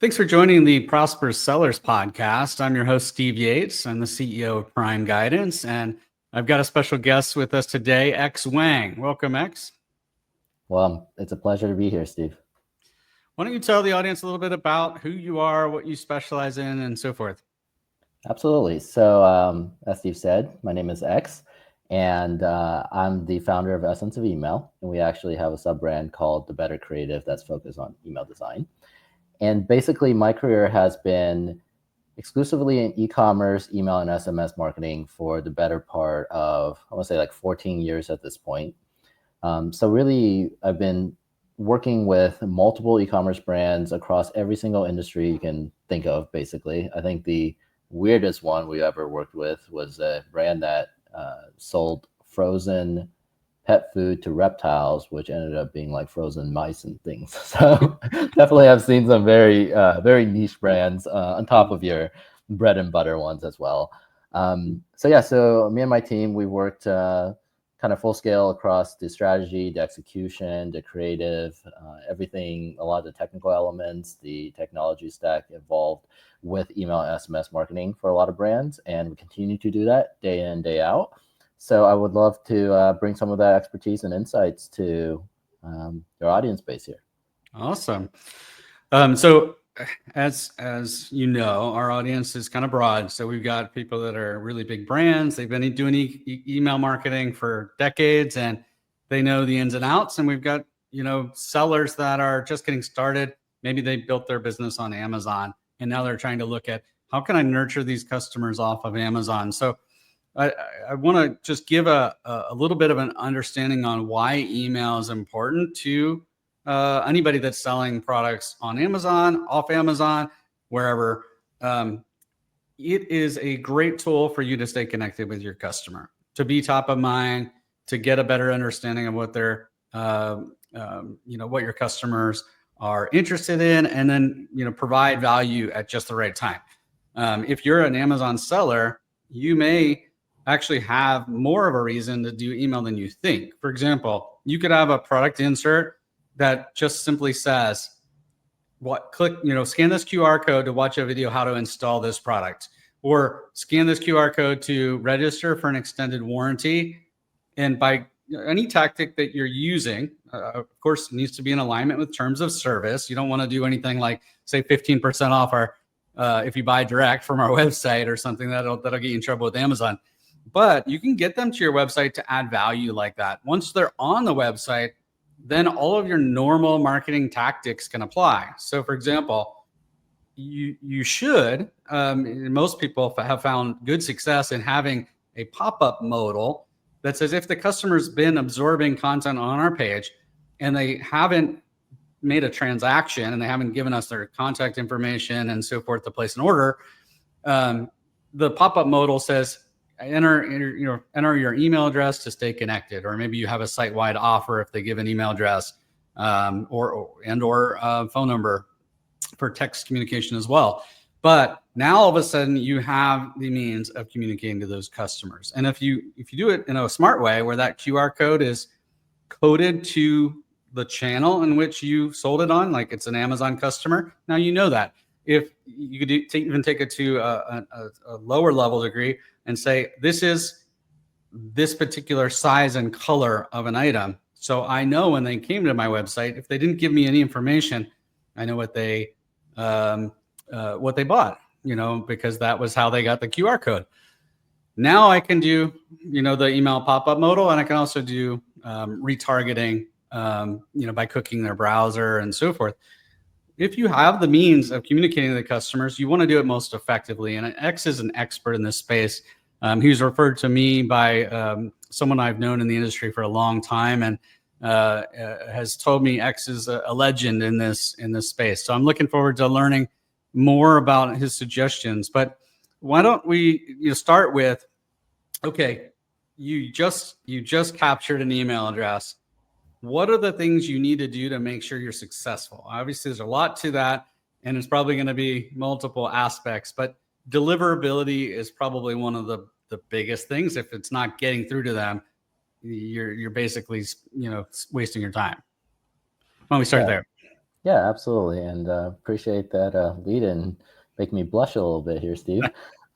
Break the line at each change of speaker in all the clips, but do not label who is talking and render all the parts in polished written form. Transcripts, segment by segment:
Thanks for joining the Prosperous Sellers podcast. I'm your host, Steve Yates. I'm the CEO of Prime Guidance, and I've got a special guest with us today, Wang. Welcome, X.
Well, it's a pleasure to be here, Steve.
Why don't you tell the audience a little bit about who you are, what you specialize in, and so forth?
Absolutely. So, as Steve said, my name is X, and I'm the founder of Essence of Email. And we actually have a sub-brand called The Better Creative that's focused on email design. And basically, my career has been exclusively in e-commerce, email, and SMS marketing for the better part of, I want to say, like 14 years at this point. So really, I've been working with multiple e-commerce brands across every single industry you can think of, basically. I think the weirdest one we ever worked with was a brand that sold frozen pet food to reptiles, which ended up being like frozen mice and things. So definitely have seen some very niche brands on top of your bread and butter ones as well. So me and my team, we worked kind of full scale across the strategy, the execution, the creative, everything, a lot of the technical elements, the technology stack involved with email and SMS marketing for a lot of brands. And we continue to do that day in, day out. So I would love to bring some of that expertise and insights to your audience base here.
Awesome. So as you know, our audience is kind of broad. So we've got people that are really big brands. They've been doing email marketing for decades and they know the ins and outs. And we've got, sellers that are just getting started. Maybe they built their business on Amazon and now they're trying to look at how can I nurture these customers off of Amazon? So I want to just give a little bit of an understanding on why email is important to anybody that's selling products on Amazon, off Amazon, wherever. It is a great tool for you to stay connected with your customer, to be top of mind, to get a better understanding of what their, what your customers are interested in, and then, provide value at just the right time. If you're an Amazon seller, you may actually have more of a reason to do email than you think. For example, you could have a product insert that just simply says, scan this QR code to watch a video how to install this product, or scan this QR code to register for an extended warranty. And by any tactic that you're using, of course, needs to be in alignment with terms of service. You don't want to do anything like say 15% off if you buy direct from our website or something that'll get you in trouble with Amazon. But you can get them to your website to add value like that. Once they're on the website, then all of your normal marketing tactics can apply. So for example, you should, most people have found good success in having a pop-up modal that says if the customer's been absorbing content on our page and they haven't made a transaction and they haven't given us their contact information and so forth to place an order, the pop-up modal says, enter your email address to stay connected, or maybe you have a site-wide offer if they give an email address or phone number for text communication as well. But now all of a sudden you have the means of communicating to those customers. And if you do it in a smart way where that QR code is coded to the channel in which you sold it on, like it's an Amazon customer, now you know that. If you could even take it to a lower level degree and say, this is this particular size and color of an item. So I know when they came to my website, if they didn't give me any information, I know what they bought, because that was how they got the QR code. Now I can do, the email pop-up modal, and I can also do retargeting, by cooking their browser and so forth. If you have the means of communicating to the customers, you want to do it most effectively. And X is an expert in this space. He's referred to me by someone I've known in the industry for a long time, and has told me X is a legend in this space. So I'm looking forward to learning more about his suggestions. But why don't we start with, okay, you just captured an email address. What are the things you need to do to make sure you're successful? Obviously, there's a lot to that, and it's probably going to be multiple aspects, but deliverability is probably one of the biggest things. If it's not getting through to them, you're basically, wasting your time. Why don't we start there?
Yeah, absolutely. And appreciate that lead in, make me blush a little bit here, Steve.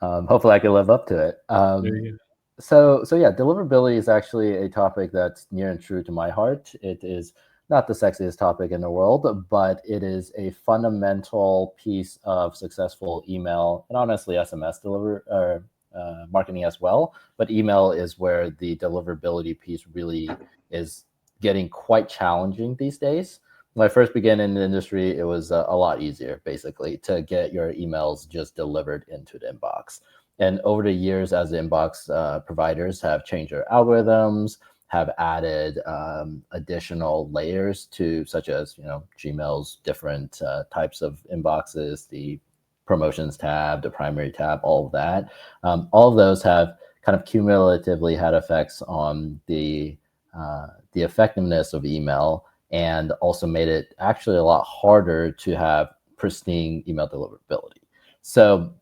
Hopefully I can live up to it.
There you
So yeah, deliverability is actually a topic that's near and true to my heart. It is not the sexiest topic in the world, but it is a fundamental piece of successful email and honestly SMS marketing as well. But email is where the deliverability piece really is getting quite challenging these days. When I first began in the industry, it was a lot easier, basically, to get your emails just delivered into the inbox. And over the years, as the inbox providers have changed their algorithms, have added additional layers to, such as Gmail's different types of inboxes, the promotions tab, the primary tab, all of that. All of those have kind of cumulatively had effects on the effectiveness of email, and also made it actually a lot harder to have pristine email deliverability. So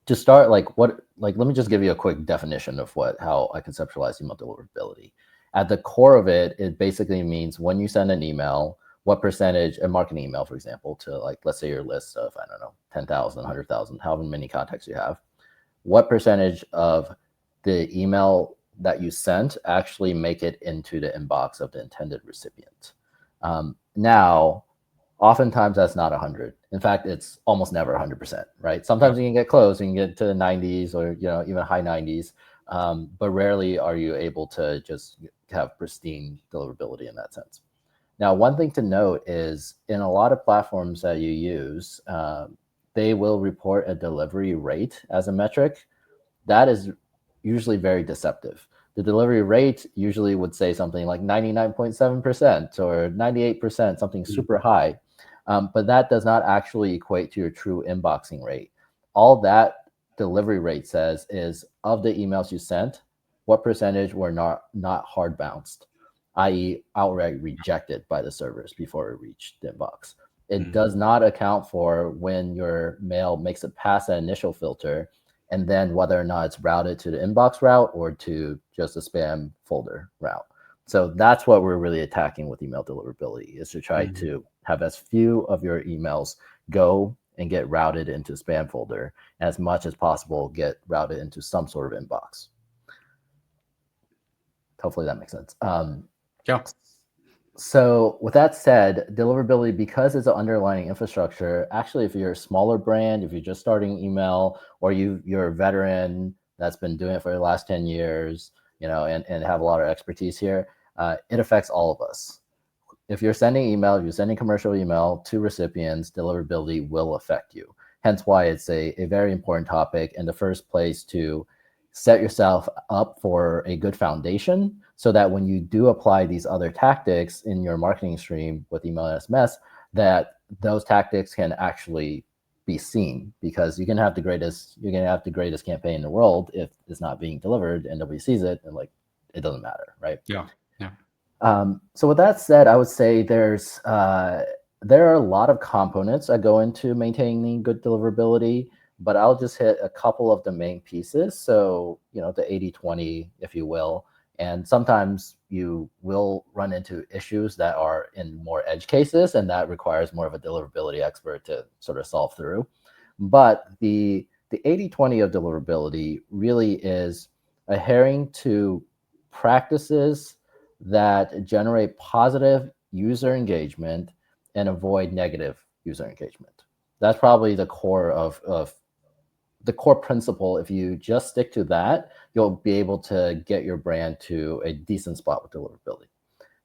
to start, let me just give you a quick definition of how I conceptualize email deliverability. At the core of it, it basically means when you send an email, what percentage, a marketing email, for example, to let's say your list of, I don't know, 10,000, 100,000, however many contacts you have, what percentage of the email that you sent actually make it into the inbox of the intended recipient. Now, oftentimes that's not 100. In fact, it's almost never 100%, right? Sometimes you can get close, you can get to the 90s or even high 90s, but rarely are you able to just have pristine deliverability in that sense. Now, one thing to note is in a lot of platforms that you use, they will report a delivery rate as a metric. That is usually very deceptive. The delivery rate usually would say something like 99.7% or 98%, something super high. But that does not actually equate to your true inboxing rate. All that delivery rate says is of the emails you sent, what percentage were not hard bounced, i.e. outright rejected by the servers before it reached the inbox. It does not account for when your mail makes it past that initial filter, and then whether or not it's routed to the inbox route or to just a spam folder route. So that's what we're really attacking with email deliverability, is to try to have as few of your emails go and get routed into spam folder, as much as possible get routed into some sort of inbox. Hopefully that makes sense.
Yeah.
So with that said, deliverability, because it's an underlying infrastructure, actually, if you're a smaller brand, if you're just starting email, or you're a veteran that's been doing it for the last 10 years, and have a lot of expertise here, it affects all of us. If you're sending email, if you're sending commercial email to recipients, deliverability will affect you. Hence why it's a very important topic in the first place, to set yourself up for a good foundation, so that when you do apply these other tactics in your marketing stream with email and SMS, that those tactics can actually be seen. Because you can have the greatest campaign in the world, if it's not being delivered and nobody sees it, and it doesn't matter, right?
Yeah.
So with that said, I would say there are a lot of components that go into maintaining good deliverability, but I'll just hit a couple of the main pieces. So, the 80-20, if you will. And sometimes you will run into issues that are in more edge cases, and that requires more of a deliverability expert to sort of solve through. But the 80-20 of deliverability really is adhering to practices that generate positive user engagement and avoid negative user engagement. That's probably the core of the core principle. If you just stick to that, you'll be able to get your brand to a decent spot with deliverability.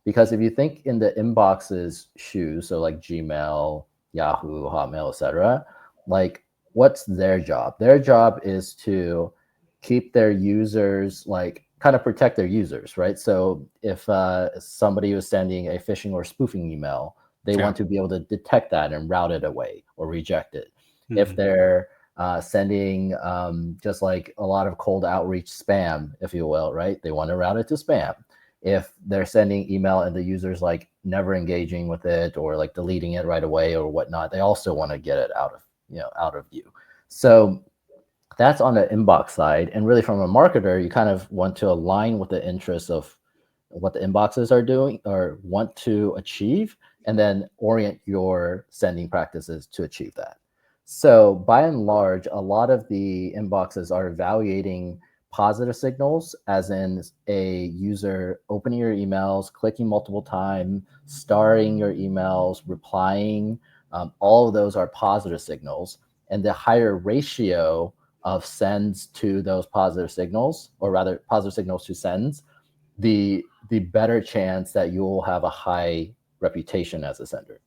Because if you think in the inbox's shoes, so like Gmail, Yahoo, Hotmail, etc., what's their job? Their job is to keep their users, kind of protect their users, right? So if somebody was sending a phishing or spoofing email, they want to be able to detect that and route it away or reject it. If they're sending just like a lot of cold outreach spam, if you will, right? They want to route it to spam. If they're sending email and the user's never engaging with it, or deleting it right away or whatnot, they also want to get it out of view. So that's on the inbox side. And really, from a marketer, you kind of want to align with the interests of what the inboxes are doing or want to achieve, and then orient your sending practices to achieve that. So by and large, a lot of the inboxes are evaluating positive signals, as in a user opening your emails, clicking multiple times, starring your emails, replying. All of those are positive signals. And the higher ratio of sends to those positive signals, or rather positive signals to sends, the better chance that you will have a high reputation as a sender.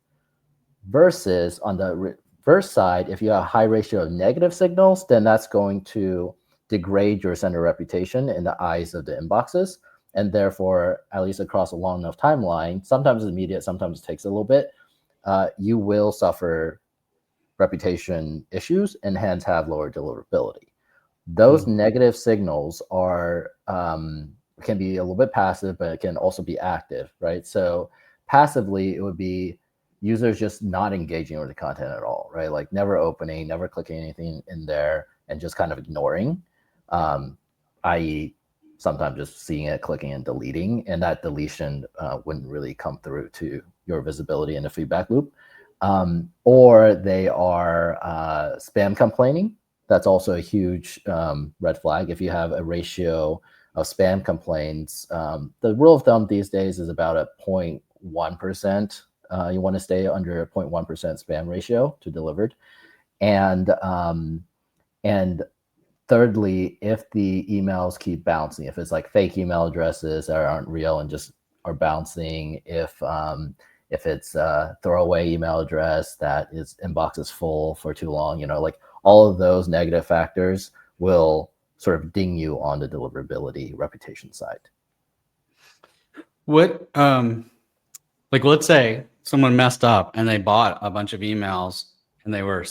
Versus on the reverse side, if you have a high ratio of negative signals, then that's going to degrade your sender reputation in the eyes of the inboxes. And therefore, at least across a long enough timeline, sometimes it's immediate, sometimes it takes a little bit, you will suffer reputation issues and hence have lower deliverability. Those negative signals are can be a little bit passive, but it can also be active, right? So passively, it would be users just not engaging with the content at all, right? Like never opening, never clicking anything in there, and just kind of ignoring, i.e. sometimes just seeing it, clicking and deleting, and that deletion wouldn't really come through to your visibility in the feedback loop. Or they are spam complaining. That's also a huge red flag. If you have a ratio of spam complaints, the rule of thumb these days is about a 0.1%. You want to stay under a 0.1% spam ratio to delivered. And thirdly, if the emails keep bouncing, if it's like fake email addresses that aren't real and just are bouncing, if it's a throwaway email address that is inbox is full for too long, like all of those negative factors will sort of ding you on the deliverability reputation side.
What, like, let's say someone messed up and they bought a bunch of emails and they were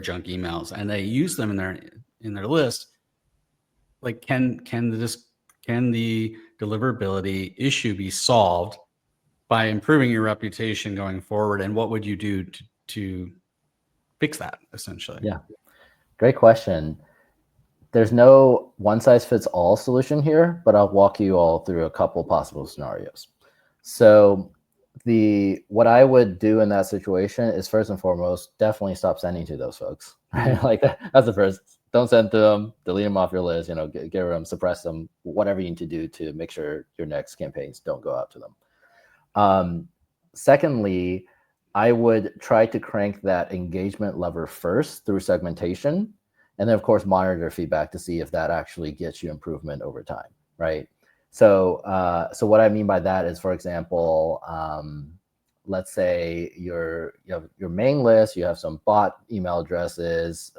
junk emails and they use them in their list. Like, can the deliverability issue be solved by improving your reputation going forward? And what would you do to fix that, essentially?
Yeah, great question. There's no one size fits all solution here, but I'll walk you all through a couple possible scenarios. So what I would do in that situation is, first and foremost, definitely stop sending to those folks. Right? Like that's the first. Don't send to them, delete them off your list, get rid of them, suppress them, whatever you need to do to make sure your next campaigns don't go out to them. Secondly, I would try to crank that engagement lever first through segmentation, and then of course monitor their feedback to see if that actually gets you improvement over time, right? So what I mean by that is, for example, let's say you have your main list, you have some bot email addresses,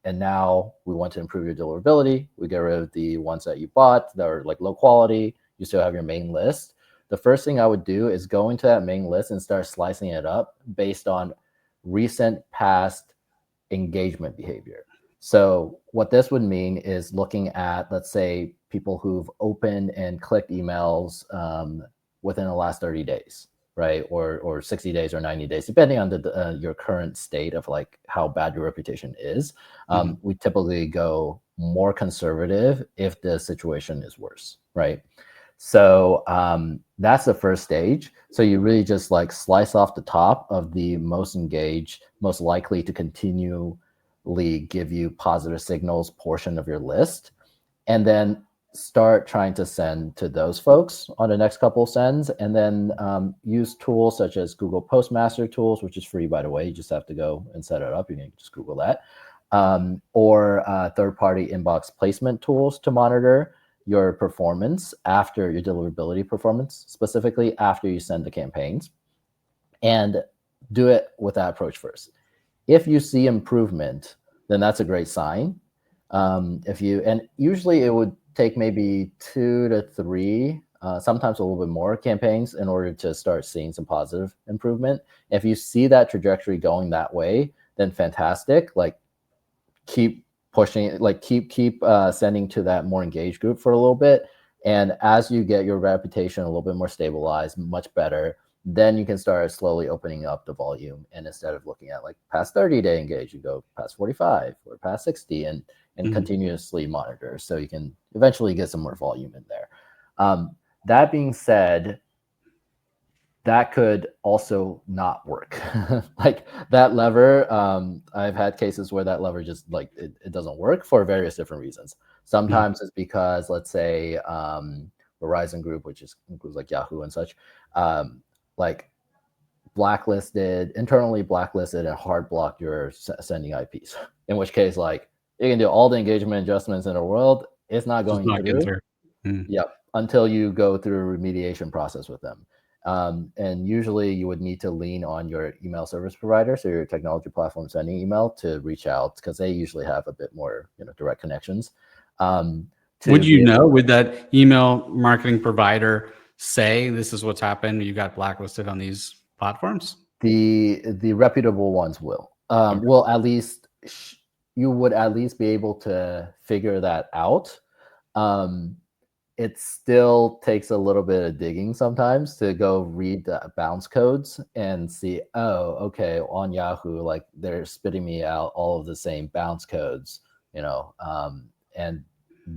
and now we want to improve your deliverability. We get rid of the ones that you bought that are like low quality. You still have your main list. The first thing I would do is go into that main list and start slicing it up based on recent past engagement behavior. So what this would mean is looking at, let's say, people who've opened and clicked emails within the last 30 days, right? Or 60 days or 90 days, depending on your current state of like how bad your reputation is. We typically go more conservative if the situation is worse, right? So that's the first stage. So you really just like slice off the top of the most engaged, most likely to continually give you positive signals portion of your list, and then start trying to send to those folks on the next couple of sends, and then use tools such as Google Postmaster tools, which is free, by the way. You just have to go and set it up. You can just Google that. Or third-party inbox placement tools to monitor your performance after your deliverability performance, specifically after you send the campaigns, and do it with that approach first. If you see improvement, then that's a great sign. And usually it would take maybe 2 to 3, sometimes a little bit more campaigns in order to start seeing some positive improvement. If you see that trajectory going that way, then fantastic. Like keep pushing, like keep sending to that more engaged group for a little bit. And as you get your reputation a little bit more stabilized, much better, then you can start slowly opening up the volume. And instead of looking at like past 30-day engage, you go past 45 or past 60 and continuously monitor. So you can eventually get some more volume in there. That being said, that could also not work. Like that lever, I've had cases where that lever just like it doesn't work for various different reasons. Sometimes it's because, let's say, Verizon Group, which includes like Yahoo and such, like internally blacklisted and hard blocked your sending IPs. In which case, like you can do all the engagement adjustments in the world, it's not
Just
going
not getting
through.
through.
Yep, until you go through a remediation process with them. And usually you would need to lean on your email service provider, so your technology platform sending email, to reach out, because they usually have a bit more direct connections.
Would you know, would that email marketing provider say this is what's happened, you got blacklisted on these platforms?
The reputable ones will. Will at least you would at least be able to figure that out. It still takes a little bit of digging sometimes to go read the bounce codes and see, oh, okay, on Yahoo, like they're spitting me out all of the same bounce codes, and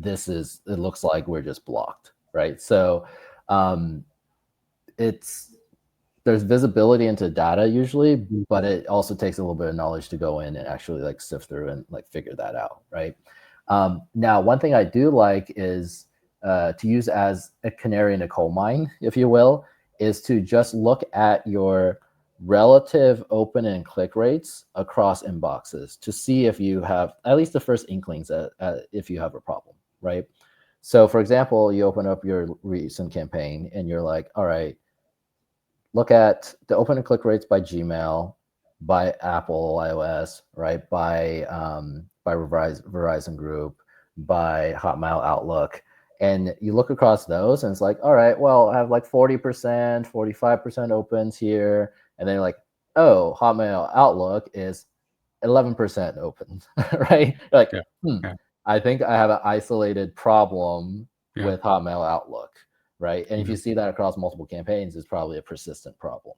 it looks like we're just blocked, right? So there's visibility into data usually, but it also takes a little bit of knowledge to go in and actually like sift through and like figure that out, right? Now, one thing I do like is to use as a canary in a coal mine, if you will, is to just look at your relative open and click rates across inboxes to see if you have at least the first inklings if you have a problem, right? So for example, you open up your recent campaign and you're like, all right, look at the open and click rates by Gmail, by Apple iOS, right? By Verizon Group, by Hotmail Outlook. And you look across those and it's like, all right, well, I have like 40%, 45% opens here. And then you're like, oh, Hotmail Outlook is 11% open, right? You're like, I think I have an isolated problem with Hotmail Outlook, right? And if you see that across multiple campaigns, it's probably a persistent problem.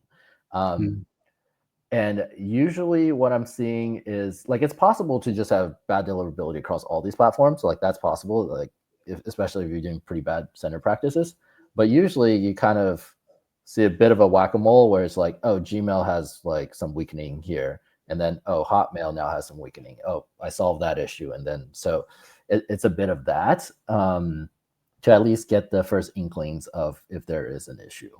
And usually what I'm seeing is like, it's possible to just have bad deliverability across all these platforms. So like that's possible, like especially if you're doing pretty bad sender practices. But usually you kind of see a bit of a whack-a-mole where it's like, oh, Gmail has like some weakening here. And then, oh, Hotmail now has some weakening. Oh, I solved that issue. And then, so it's a bit of that to at least get the first inklings of if there is an issue.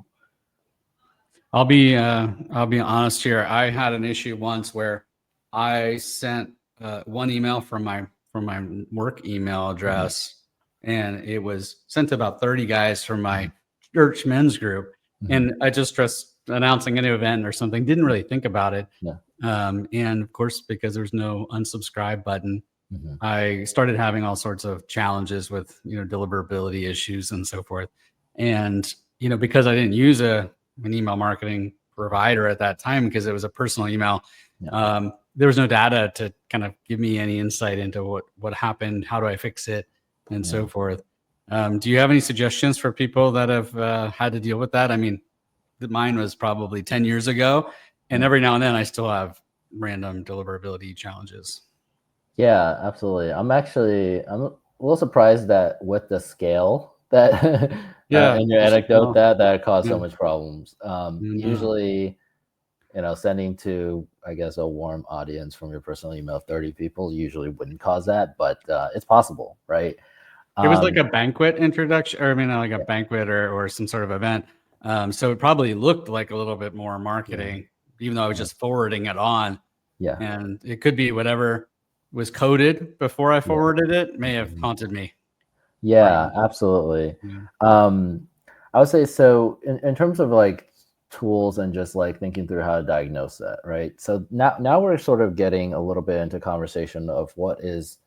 I'll be honest here. I had an issue once where I sent one email from my work email address, and it was sent to about 30 guys from my church men's group, and I just announcing an event or something. Didn't really think about it, and of course, because there's no unsubscribe button, I started having all sorts of challenges with deliverability issues and so forth, and because I didn't use an email marketing provider at that time, because it was a personal email. There was no data to kind of give me any insight into what happened, how do I fix it, and so forth. Do you have any suggestions for people that have had to deal with that? I mean, mine was probably 10 years ago, and every now and then I still have random deliverability challenges.
Yeah, absolutely. I'm a little surprised that with the scale that in your anecdote that caused so much problems. Usually, sending to, I guess, a warm audience from your personal email, 30 people usually wouldn't cause that, but it's possible, right?
It was like a banquet introduction, or I mean, like a banquet or some sort of event. So it probably looked like a little bit more marketing, even though I was just forwarding it on.
Yeah.
And it could be whatever was coded before I forwarded it may have haunted me.
Yeah, absolutely. I would say, so in terms of like tools and just like thinking through how to diagnose that, right? So now we're sort of getting a little bit into conversation of what is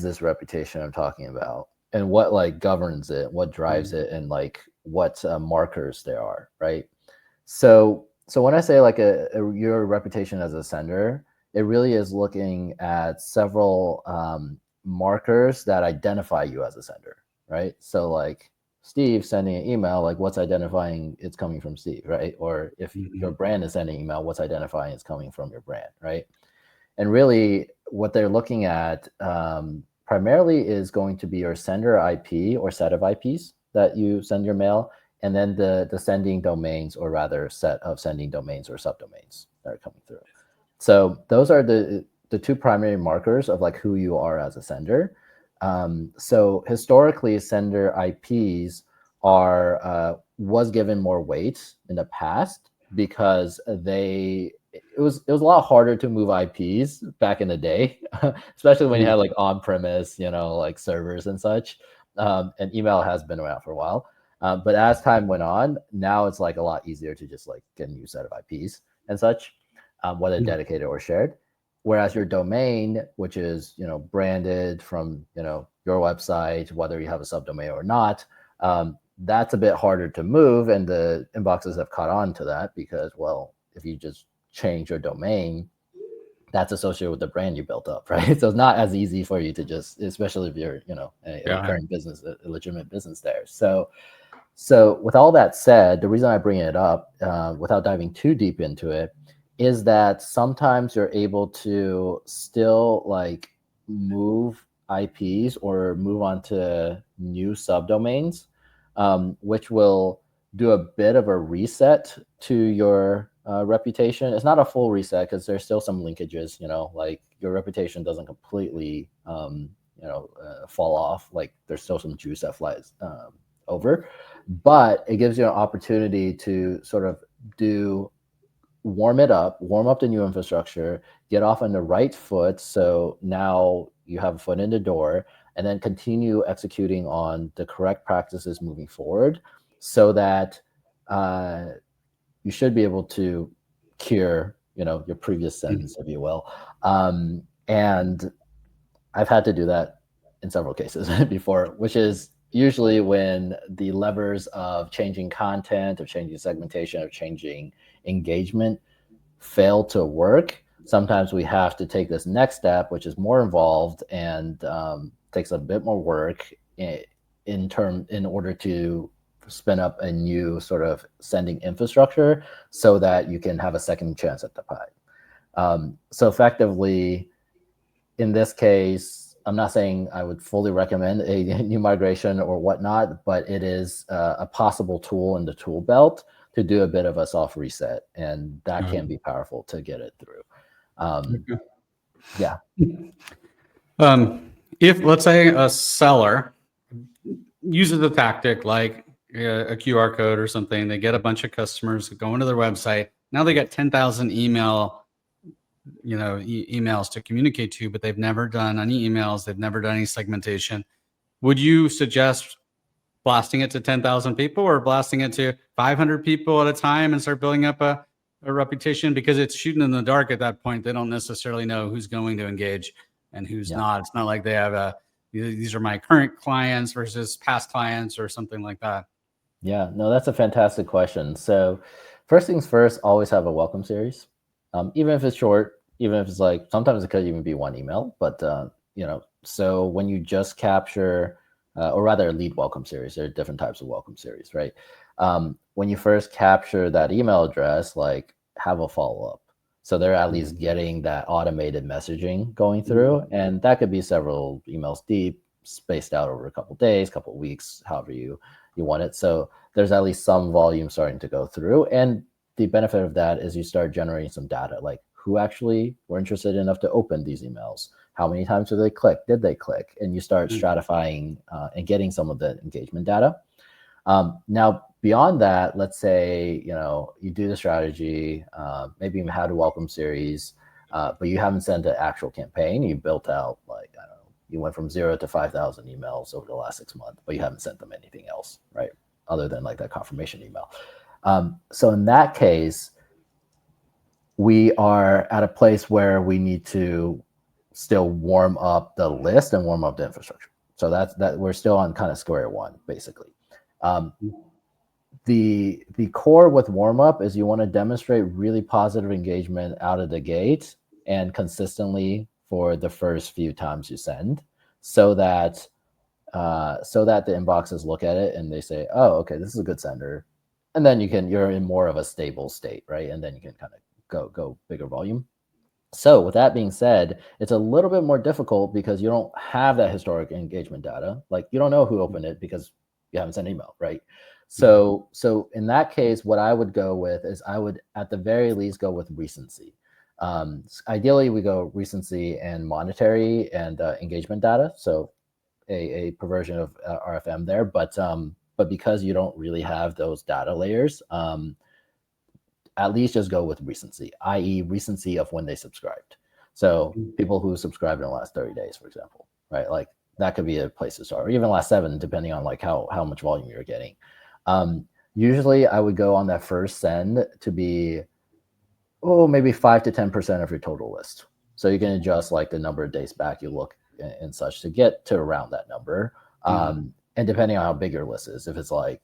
this reputation I'm talking about, and what like governs it, what drives it, and like what markers there are, right? So when I say like your reputation as a sender, it really is looking at several markers that identify you as a sender, right? So like Steve sending an email, like what's identifying it's coming from Steve, right? Or if your brand is sending an email, what's identifying it's coming from your brand, right? And really what they're looking at primarily is going to be your sender IP or set of IPs that you send your mail, and then the sending domains, or rather set of sending domains or subdomains that are coming through. So those are the two primary markers of like who you are as a sender. So historically, sender IPs was given more weight in the past because it was a lot harder to move IPs back in the day, especially when you had like on-premise, like servers and such. And email has been around for a while. But as time went on, now it's like a lot easier to just like get a new set of IPs and such, whether dedicated or shared. Whereas your domain, which is branded from your website, whether you have a subdomain or not, that's a bit harder to move, and the inboxes have caught on to that because, well, if you just change your domain, that's associated with the brand you built up, right? So it's not as easy for you to just, especially if you're a recurring business, a legitimate business there. So with all that said, the reason I bring it up, without diving too deep into it, is that sometimes you're able to still like move IPs or move on to new subdomains, which will do a bit of a reset to your reputation. It's not a full reset because there's still some linkages, like your reputation doesn't completely, fall off. Like there's still some juice that flies over, but it gives you an opportunity to sort of warm up the new infrastructure, get off on the right foot. So now you have a foot in the door, and then continue executing on the correct practices moving forward, so that you should be able to cure, your previous sentence, if you will. And I've had to do that in several cases before, which is usually when the levers of changing content, of changing segmentation, of changing engagement fail to work. Sometimes we have to take this next step, which is more involved and takes a bit more work in order to spin up a new sort of sending infrastructure so that you can have a second chance at the pie. So effectively, in this case, I'm not saying I would fully recommend a new migration or whatnot, but it is a possible tool in the tool belt to do a bit of a soft reset, and that can be powerful to get it through. Yeah.
If, let's say, a seller uses a tactic like a QR code or something, they get a bunch of customers going to their website. Now they got 10,000 emails to communicate to, but they've never done any emails. They've never done any segmentation. Would you suggest blasting it to 10,000 people or blasting it to 500 people at a time and start building up a reputation? Because it's shooting in the dark at that point. They don't necessarily know who's going to engage and who's not. It's not like they have these are my current clients versus past clients or something like that.
Yeah, no, that's a fantastic question. So first things first, always have a welcome series. Even if it's short, even if it's like, sometimes it could even be one email, but so when you just capture, or rather a lead welcome series, there are different types of welcome series, right? When you first capture that email address, like have a follow-up. So they're at least getting that automated messaging going through, and that could be several emails deep, spaced out over a couple of days, couple of weeks, however you want it. So there's at least some volume starting to go through, and the benefit of that is you start generating some data, like who actually were interested enough to open these emails, how many times did they click, and you start stratifying and getting some of the engagement data. Now, beyond that, let's say, you do the strategy, maybe even had a welcome series, but you haven't sent an actual campaign. You built out, like, I don't know, you went from 0 to 5,000 emails over the last 6 months, but you haven't sent them anything else, right? Other than like that confirmation email. So in that case, we are at a place where we need to still warm up the list and warm up the infrastructure. So that we're still on kind of square one, basically. The core with warm up is you want to demonstrate really positive engagement out of the gate and consistently for the first few times you send, so that the inboxes look at it and they say, oh, okay, this is a good sender. And then you're in more of a stable state, right? And then you can kind of go bigger volume. So with that being said, it's a little bit more difficult because you don't have that historic engagement data. Like you don't know who opened it because you haven't sent an email, right? So in that case, what I would go with is I would at the very least go with recency. Ideally, we go recency and monetary and engagement data. So a perversion of RFM there, but because you don't really have those data layers, at least just go with recency, i.e. recency of when they subscribed. So people who subscribed in the last 30 days, for example, right? Like that could be a place to start, or even last 7, depending on like how much volume you're getting. Usually I would go on that first send to be, maybe 5 to 10% of your total list. So you can adjust like the number of days back you look and such to get to around that number. And depending on how big your list is, if it's like,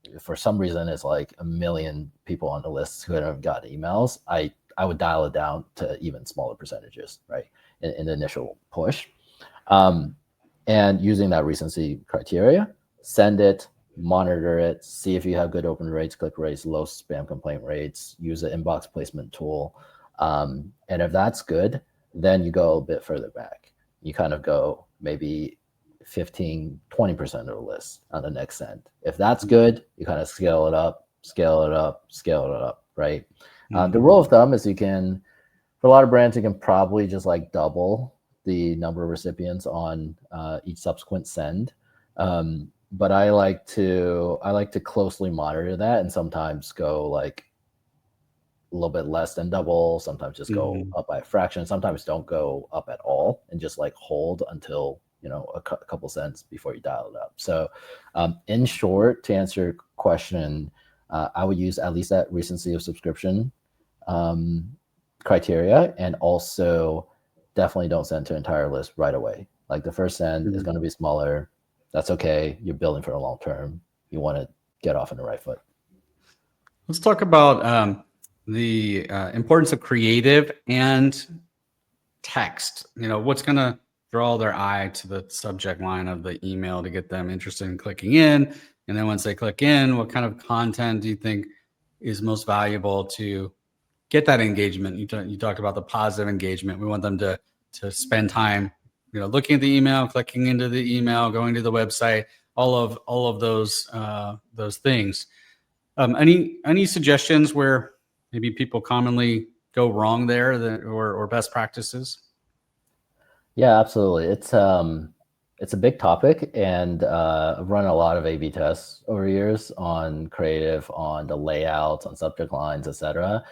if for some reason it's like 1 million people on the list who haven't got emails, I would dial it down to even smaller percentages, right, in the initial push. And using that recency criteria, send it, monitor it, see if you have good open rates, click rates, low spam complaint rates, use the inbox placement tool. And if that's good, then you go a bit further back. You kind of go maybe 15, 20% of the list on the next send. If that's good, you kind of scale it up, right? The rule of thumb is for a lot of brands, you can probably just like double the number of recipients on each subsequent send. But I like to closely monitor that and sometimes go like a little bit less than double, sometimes just go up by a fraction, sometimes don't go up at all and just like hold until a couple cents before you dial it up. So in short, to answer your question, I would use at least that recency of subscription criteria, and also definitely don't send to entire list right away. Like the first send is going to be smaller. That's okay. You're building for the long term. You want to get off on the right foot.
Let's talk about the importance of creative and text. What's going to draw their eye to the subject line of the email to get them interested in clicking in. And then once they click in, what kind of content do you think is most valuable to get that engagement? You talked about the positive engagement. We want them to spend time, looking at the email, clicking into the email, going to the website, all of those things. Any suggestions where maybe people commonly go wrong there, or best practices?
Yeah, absolutely. It's a big topic, and I've run a lot of A/B tests over years on creative, on the layouts, on subject lines, etc.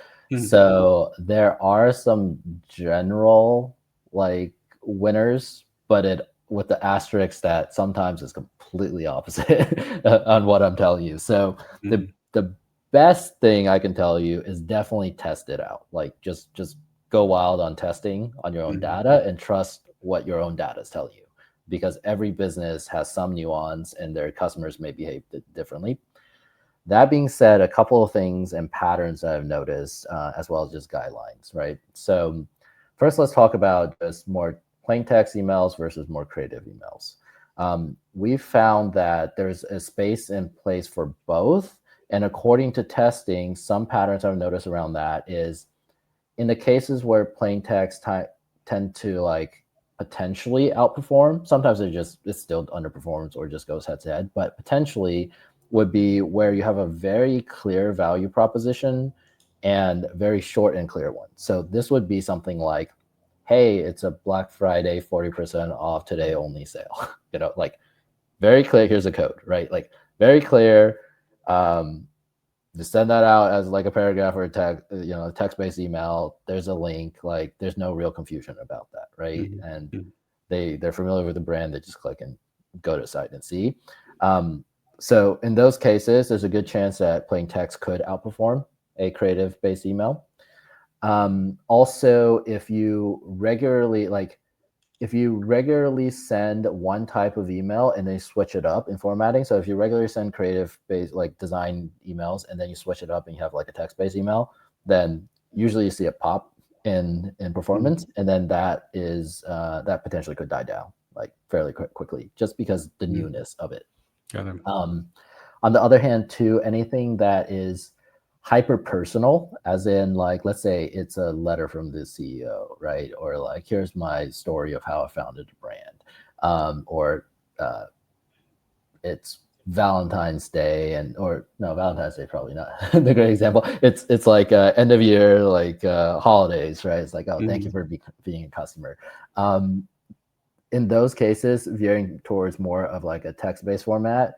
So there are some general like winners, but with the asterisk that sometimes it's completely opposite on what I'm telling you. So the best thing I can tell you is definitely test it out. Like just go wild on testing on your own data and trust what your own data is telling you, because every business has some nuance and their customers may behave differently. That being said, a couple of things and patterns that I've noticed, as well as just guidelines, right? So first, let's talk about just more plain text emails versus more creative emails. We've found that there's a space in place for both. And according to testing, some patterns I've noticed around that is in the cases where plain text tend to like potentially outperform, sometimes it still underperforms or just goes head to head, but potentially would be where you have a very clear value proposition and very short and clear one. So this would be something like, hey, it's a Black Friday 40% off today only sale. Like very clear, here's a code, right? Like very clear. Just send that out as like a paragraph or a text-based email. There's a link, like there's no real confusion about that, right? And they're familiar with the brand. They just click and go to the site and see. So in those cases, there's a good chance that plain text could outperform a creative-based email. Also, if you regularly send one type of email and then switch it up in formatting. So if you regularly send creative-based like design emails and then you switch it up and you have like a text-based email, then usually you see a pop in performance, and then that potentially could die down like fairly quickly just because the newness of it.
Got it.
On the other hand, too, anything that is hyper personal, as in like, let's say it's a letter from the CEO, right? Or like, here's my story of how I founded a brand, or it's Valentine's Day or no, Valentine's Day probably not the great example. It's like end of year, like holidays, right? It's like, oh, thank you for being a customer. In those cases, veering towards more of like a text-based format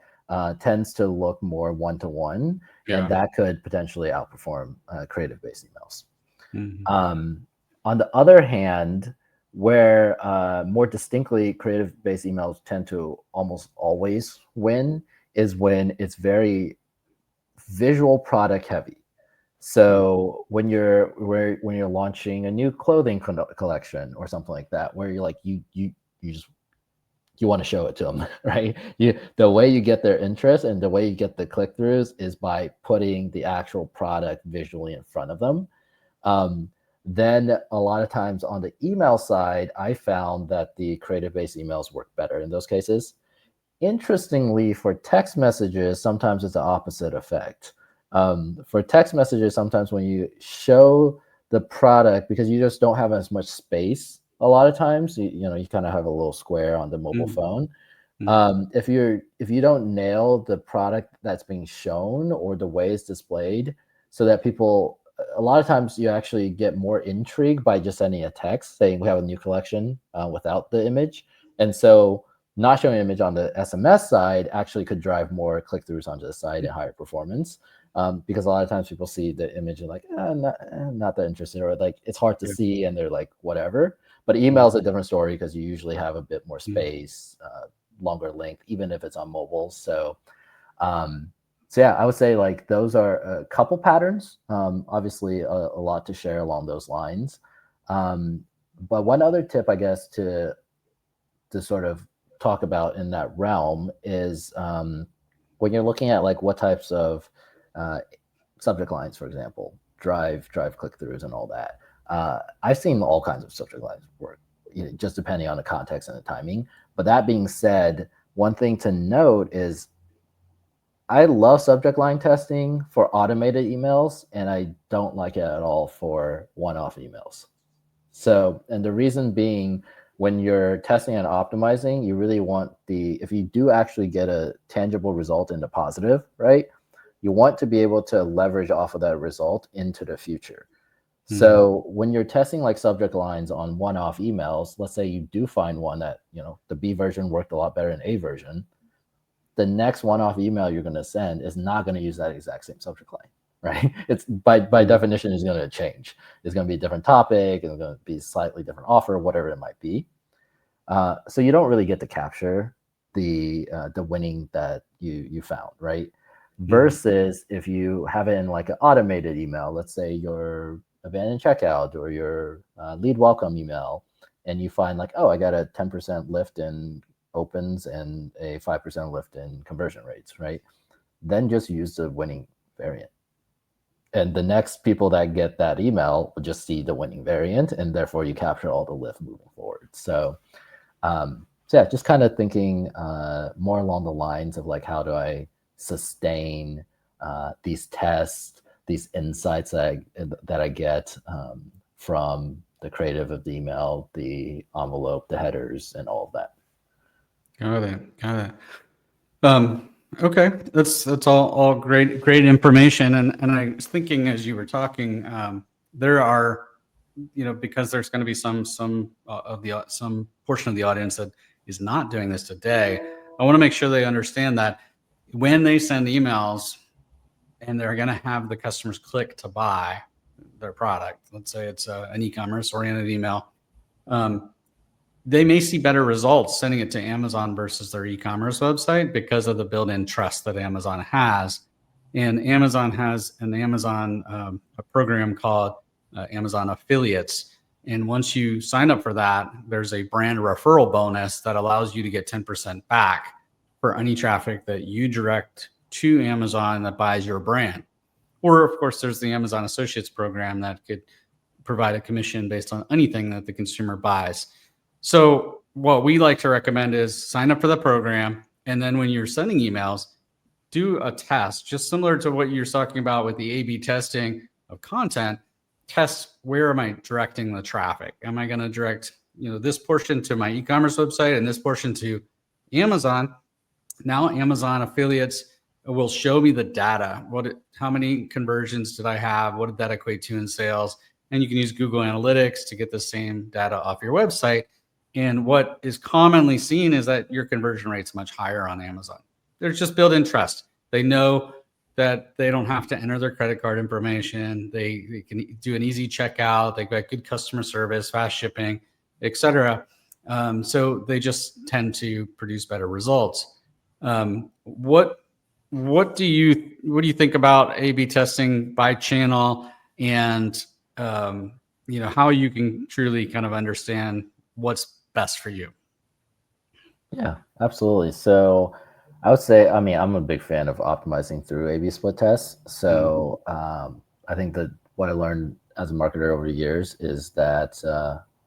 tends to look more one-to-one, and that could potentially outperform creative-based emails. On the other hand, where more distinctly creative-based emails tend to almost always win is when it's very visual product heavy. So when you're launching a new clothing collection or something like that, where you're like you want to show it to them, right? The way you get their interest and the way you get the click-throughs is by putting the actual product visually in front of them. Then a lot of times on the email side, I found that the creative-based emails work better in those cases. Interestingly, for text messages, sometimes it's the opposite effect. For text messages, sometimes when you show the product, because you just don't have as much space, a lot of times, you kind of have a little square on the mobile phone. If you don't nail the product that's being shown or the way it's displayed, so that people, a lot of times you actually get more intrigue by just sending a text saying we have a new collection without the image. And so not showing an image on the SMS side actually could drive more click-throughs onto the site and higher performance. Because a lot of times people see the image and like, not that interested, or like it's hard to see and they're like, whatever. But email is a different story because you usually have a bit more space, longer length, even if it's on mobile. So yeah, I would say like those are a couple patterns. Obviously, a lot to share along those lines. But one other tip, I guess, to sort of talk about in that realm is when you're looking at like what types of subject lines, for example, drive click-throughs and all that. I've seen all kinds of subject lines work, just depending on the context and the timing. But that being said, one thing to note is I love subject line testing for automated emails, and I don't like it at all for one-off emails. So, and the reason being, when you're testing and optimizing, you really want if you do actually get a tangible result in the positive, right? You want to be able to leverage off of that result into the future. So when you're testing like subject lines on one-off emails, let's say you do find one that, the B version worked a lot better than A version, the next one-off email you're going to send is not going to use that exact same subject line, right? It's by definition is going to change. It's going to be a different topic, and it's going to be a slightly different offer, whatever it might be. So you don't really get to capture the winning that you found, right? Versus if you have it in like an automated email, let's say your abandoned checkout or your lead welcome email, and you find like, oh, I got a 10% lift in opens and a 5% lift in conversion rates, right? Then just use the winning variant. And the next people that get that email will just see the winning variant, and therefore you capture all the lift moving forward. So yeah, just kind of thinking more along the lines of like, how do I sustain these tests, these insights that I get from the creative of the email, the envelope, the headers, and all of that.
Got it. Okay, that's all great information. And I was thinking as you were talking, there are, because there's going to be some portion of the audience that is not doing this today. I want to make sure they understand that when they send emails and they're going to have the customers click to buy their product, let's say it's an e-commerce oriented email, they may see better results sending it to Amazon versus their e-commerce website because of the built-in trust that Amazon has. And Amazon has a program called Amazon Affiliates. And once you sign up for that, there's a brand referral bonus that allows you to get 10% back for any traffic that you direct to Amazon that buys your brand. Or of course, there's the Amazon Associates program that could provide a commission based on anything that the consumer buys. So what we like to recommend is sign up for the program. And then when you're sending emails, do a test, just similar to what you're talking about with the A/B testing of content. Test, where am I directing the traffic? Am I going to direct, this portion to my e-commerce website and this portion to Amazon? Now Amazon affiliates will show me the data. How many conversions did I have? What did that equate to in sales? And you can use Google Analytics to get the same data off your website. And what is commonly seen is that your conversion rate's much higher on Amazon. There's just built-in trust. They know that they don't have to enter their credit card information. They can do an easy checkout. They've got good customer service, fast shipping, etc. So they just tend to produce better results. What do you think about A/B testing by channel, and how you can truly kind of understand what's best for you?
Yeah, absolutely. So I would say, I mean, I'm a big fan of optimizing through A/B split tests. So I think that what I learned as a marketer over the years is that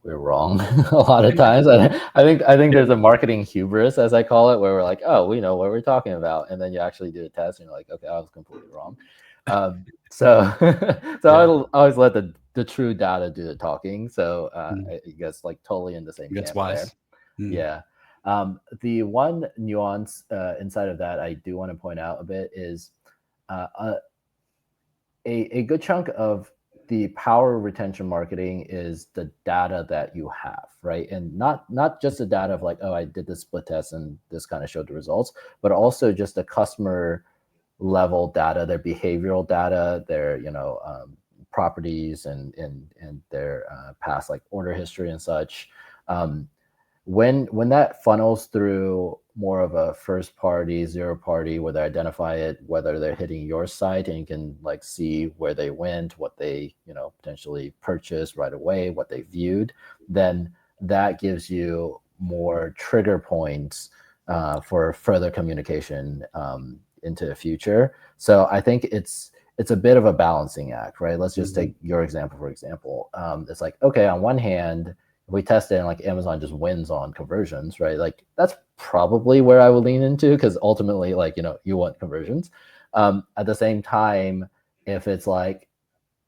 we're wrong a lot of times. I think there's a marketing hubris, as I call it, where we're like, oh, we know what we're talking about, and then you actually do a test, and you're like, okay, I was completely wrong. So I always let the true data do the talking. So I guess like totally in the same
That's
camp
wise.
there. Yeah. The one nuance inside of that I do want to point out a bit is a good chunk of the power retention marketing is the data that you have, right? And not just the data of like, oh, I did this split test and this kind of showed the results, but also just the customer level data, their behavioral data, their properties and their past like order history and such. When that funnels through more of a first party, zero party, where they identify it, whether they're hitting your site and you can like see where they went, what they potentially purchased right away, what they viewed, then that gives you more trigger points for further communication into the future. So I think it's a bit of a balancing act, right? Let's just take your example, for example. It's like, okay, on one hand, we test it and like Amazon just wins on conversions, right? Like that's probably where I would lean into, because ultimately, like, you want conversions. At the same time, if it's like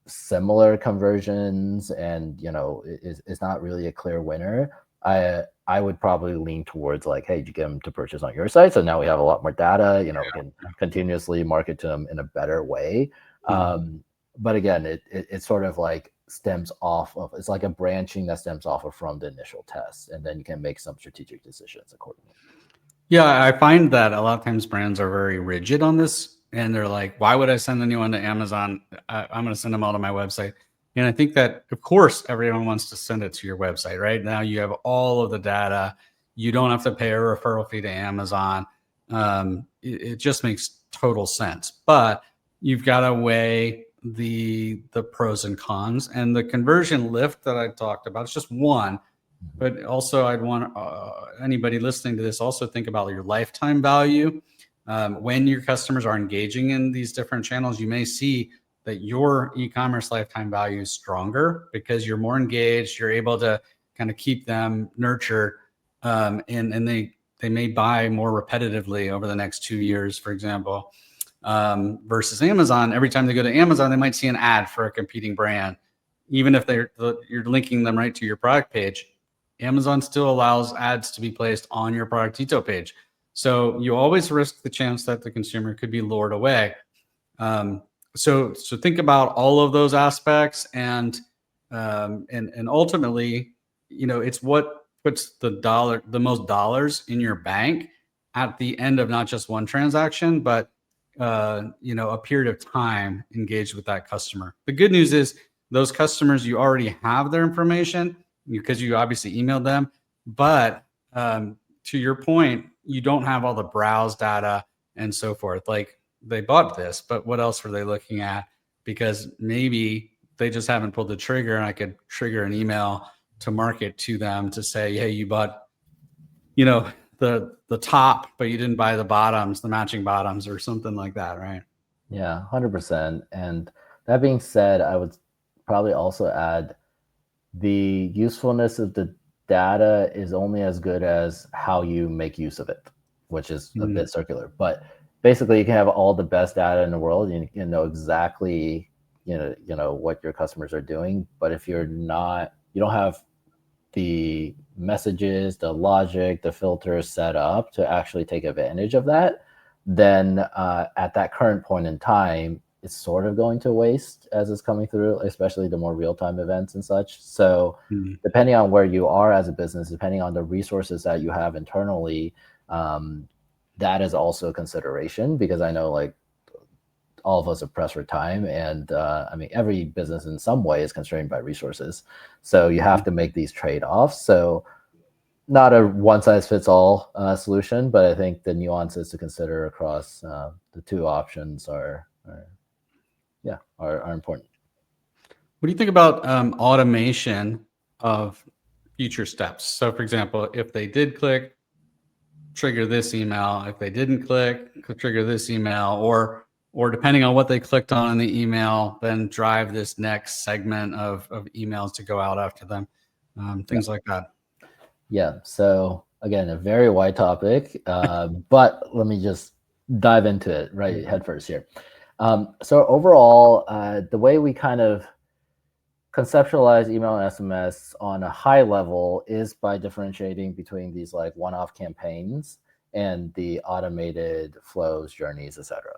similar conversions and it's not really a clear winner, I would probably lean towards like, hey, did you get them to purchase on your site? So now we have a lot more data, we can continuously market to them in a better way. But again, it sort of like stems off of, it's like a branching that stems off of from the initial test, and then you can make some strategic decisions accordingly.
Yeah, I find that a lot of times brands are very rigid on this, and they're like, why would I send anyone to Amazon? I'm going to send them all to my website. And I think that, of course, everyone wants to send it to your website, right? Now you have all of the data. You don't have to pay a referral fee to Amazon. It just makes total sense. But you've got to weigh the pros and cons, and the conversion lift that I talked about. It's just one. But also, I'd want anybody listening to this also think about your lifetime value. When your customers are engaging in these different channels, you may see that your e-commerce lifetime value is stronger because you're more engaged. You're able to kind of keep them nurtured, and they may buy more repetitively over the next 2 years, for example. Versus Amazon, every time they go to Amazon, they might see an ad for a competing brand, even if you're linking them right to your product page. Amazon still allows ads to be placed on your product detail page. So you always risk the chance that the consumer could be lured away. So think about all of those aspects, and ultimately, it's what puts the most dollars in your bank at the end of not just one transaction, but a period of time engaged with that customer. The good news is those customers, you already have their information because you obviously emailed them. But to your point, you don't have all the browse data and so forth. Like, they bought this, but what else were they looking at? Because maybe they just haven't pulled the trigger, and I could trigger an email to market to them to say, hey, you bought, the top, but you didn't buy the bottoms, the matching bottoms or something like that, right?
Yeah, 100%. And that being said, I would probably also add the usefulness of the data is only as good as how you make use of it, which is a bit circular. But basically, you can have all the best data in the world, and you can know exactly what your customers are doing. But if you don't have the messages, the logic, the filters set up to actually take advantage of that, then at that current point in time, it's sort of going to waste as it's coming through, especially the more real-time events and such. So depending on where you are as a business, depending on the resources that you have internally, that is also a consideration, because I know like all of us are pressed for time, and I mean, every business in some way is constrained by resources. So you have to make these trade-offs. So not a one-size-fits-all solution, but I think the nuances to consider across the two options are important.
What do you think about automation of future steps? So, for example, if they did click, trigger this email. If they didn't click, trigger this email, or depending on what they clicked on in the email, then drive this next segment of emails to go out after them. Things like that.
Yeah. So again, a very wide topic, but let me just dive into it right head first here. So overall, the way we kind of conceptualize email and SMS on a high level is by differentiating between these like one-off campaigns and the automated flows, journeys, etc.,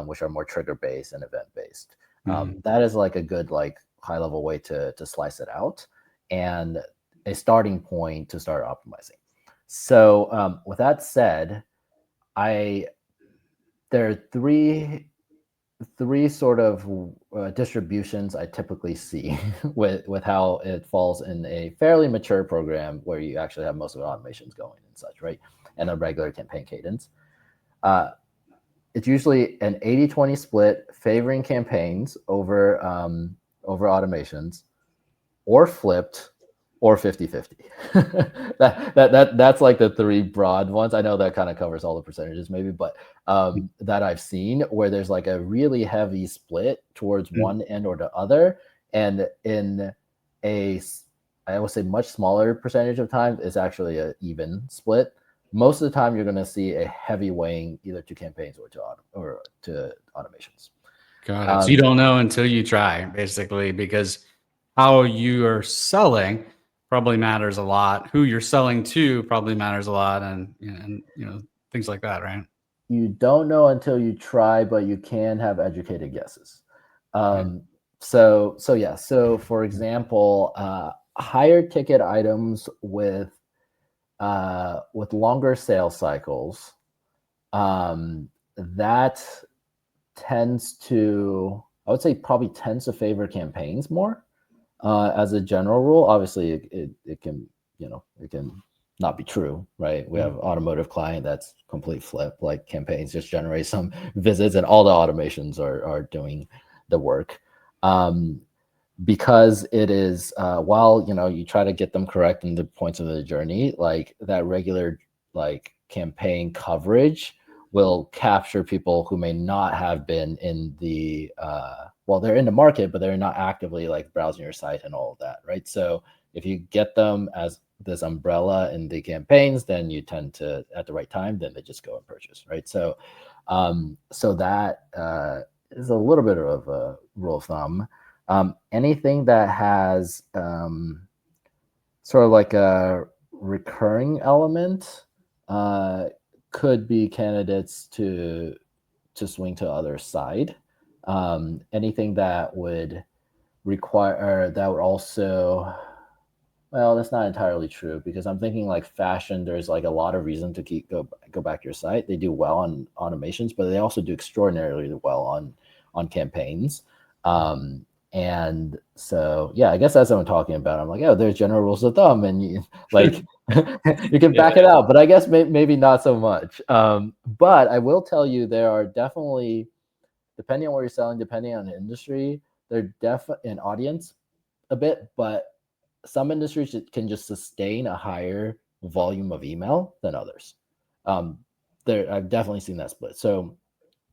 which are more trigger-based and event-based. That is like a good like high-level way to slice it out, and a starting point to start optimizing. So with that said, there are three sort of distributions I typically see with how it falls in a fairly mature program where you actually have most of the automations going and such, right? And a regular campaign cadence. It's usually an 80-20 split favoring campaigns over automations, or flipped, or 50-50. That's like the three broad ones. I know that kind of covers all the percentages maybe, but that I've seen where there's like a really heavy split towards one end or the other. And in I would say much smaller percentage of time is actually an even split. Most of the time you're going to see a heavy weighing either to campaigns or to automations.
Got it. So you don't know until you try, basically, because how you are selling probably matters a lot. Who you're selling to probably matters a lot, and things like that, right?
You don't know until you try, but you can have educated guesses. So yeah. So for example, higher ticket items with longer sales cycles, that tends to, I would say, probably tends to favor campaigns more. As a general rule, obviously it can, it can not be true, right? We have automotive client that's complete flip, like campaigns just generate some visits and all the automations are doing the work. Because it is, while, you try to get them correct in the points of the journey, like that regular like campaign coverage will capture people who may not have been in the, well, they're in the market, but they're not actively like browsing your site and all of that, right? So if you get them as this umbrella in the campaigns, then you tend to, at the right time, then they just go and purchase, right? So, so that is a little bit of a rule of thumb. Anything that has sort of like a recurring element could be candidates to swing to other side. Anything that would require, that would also, well, that's not entirely true, because I'm thinking like fashion, there's like a lot of reason to go back to your site. They do well on automations, but they also do extraordinarily well on campaigns. And so, yeah, I guess that's what I'm talking about. I'm like, oh, there's general rules of thumb, and you like you can back it out, but I guess maybe not so much. But I will tell you, there are definitely, depending on where you're selling, depending on the industry, they're definitely an audience a bit, but some industries can just sustain a higher volume of email than others. I've definitely seen that split. So